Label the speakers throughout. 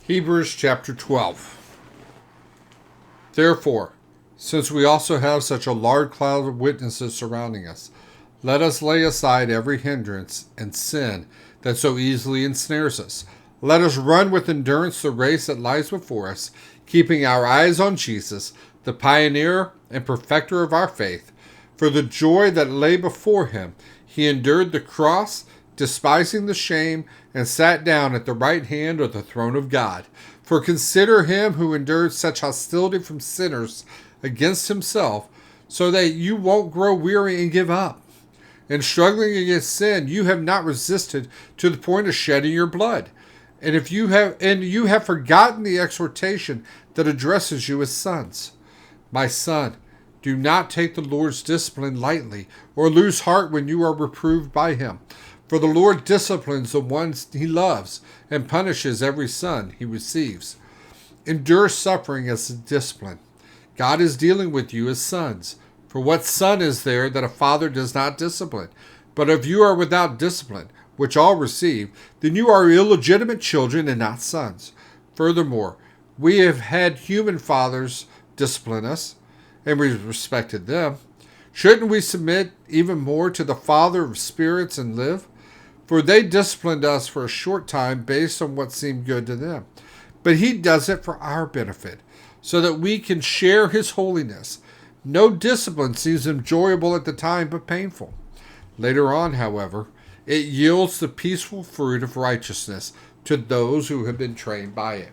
Speaker 1: Hebrews chapter 12. Therefore, since we also have such a large cloud of witnesses surrounding us, let us lay aside every hindrance and sin that so easily ensnares us. Let us run with endurance the race that lies before us, keeping our eyes on Jesus, the pioneer and perfecter of our faith. For the joy that lay before him, he endured the cross, despising the shame, and sat down at the right hand of the throne of God. For consider him who endured such hostility from sinners against himself, so that you won't grow weary and give up. In struggling against sin, you have not resisted to the point of shedding your blood. And you have forgotten the exhortation that addresses you as sons. My son, do not take the Lord's discipline lightly, or lose heart when you are reproved by him. For the Lord disciplines the ones he loves, and punishes every son he receives. Endure suffering as a discipline. God is dealing with you as sons. For what son is there that a father does not discipline? But if you are without discipline, which all receive, then you are illegitimate children and not sons. Furthermore, we have had human fathers discipline us, and we respected them. Shouldn't we submit even more to the Father of spirits and live? For they disciplined us for a short time based on what seemed good to them. But he does it for our benefit, so that we can share his holiness. No discipline seems enjoyable at the time, but painful. Later on, however, it yields the peaceful fruit of righteousness to those who have been trained by it.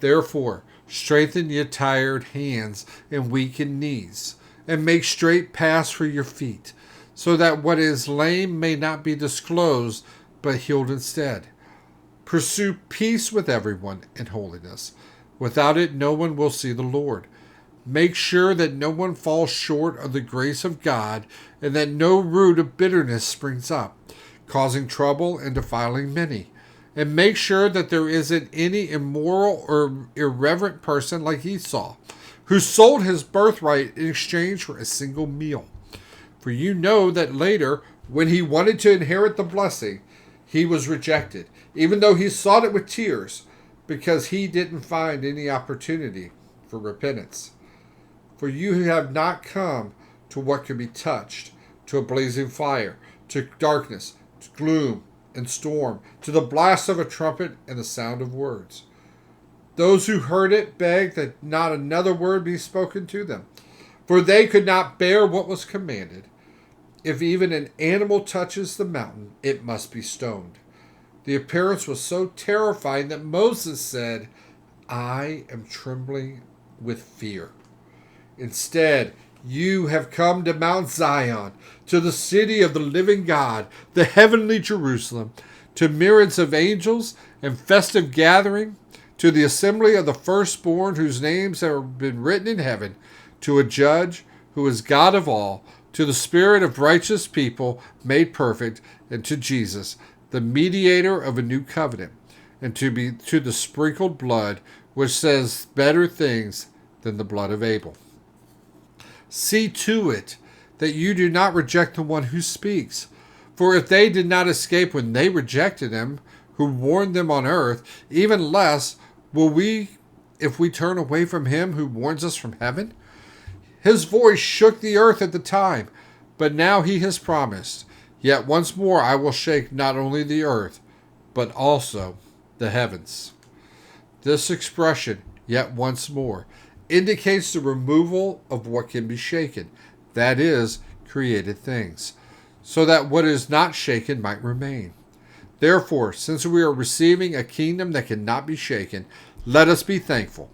Speaker 1: Therefore, strengthen your tired hands and weakened knees, and make straight paths for your feet, so that what is lame may not be disclosed, but healed instead. Pursue peace with everyone and holiness. Without it, no one will see the Lord. Make sure that no one falls short of the grace of God, and that no root of bitterness springs up, causing trouble and defiling many. And make sure that there isn't any immoral or irreverent person like Esau, who sold his birthright in exchange for a single meal. For you know that later, when he wanted to inherit the blessing, he was rejected, even though he sought it with tears, because he didn't find any opportunity for repentance. For you have not come to what can be touched, to a blazing fire, to darkness, to gloom and storm, to the blast of a trumpet and the sound of words. Those who heard it begged that not another word be spoken to them, for they could not bear what was commanded. If even an animal touches the mountain, it must be stoned. The appearance was so terrifying that Moses said, I am trembling with fear. Instead, you have come to Mount Zion, to the city of the living God, the heavenly Jerusalem, to myriads of angels and festive gathering, to the assembly of the firstborn whose names have been written in heaven, to a judge who is God of all, to the spirit of righteous people made perfect, and to Jesus, the mediator of a new covenant, and to the sprinkled blood which says better things than the blood of Abel. See to it that you do not reject the one who speaks. For if they did not escape when they rejected him, who warned them on earth, even less will we if we turn away from him who warns us from heaven. His voice shook the earth at the time, but now he has promised, yet once more I will shake not only the earth, but also the heavens. This expression, yet once more, indicates the removal of what can be shaken, that is, created things, so that what is not shaken might remain. Therefore, since we are receiving a kingdom that cannot be shaken, let us be thankful.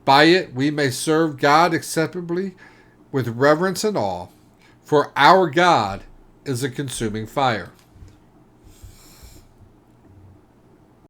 Speaker 1: By it we may serve God acceptably with reverence and awe, for our God is a consuming fire.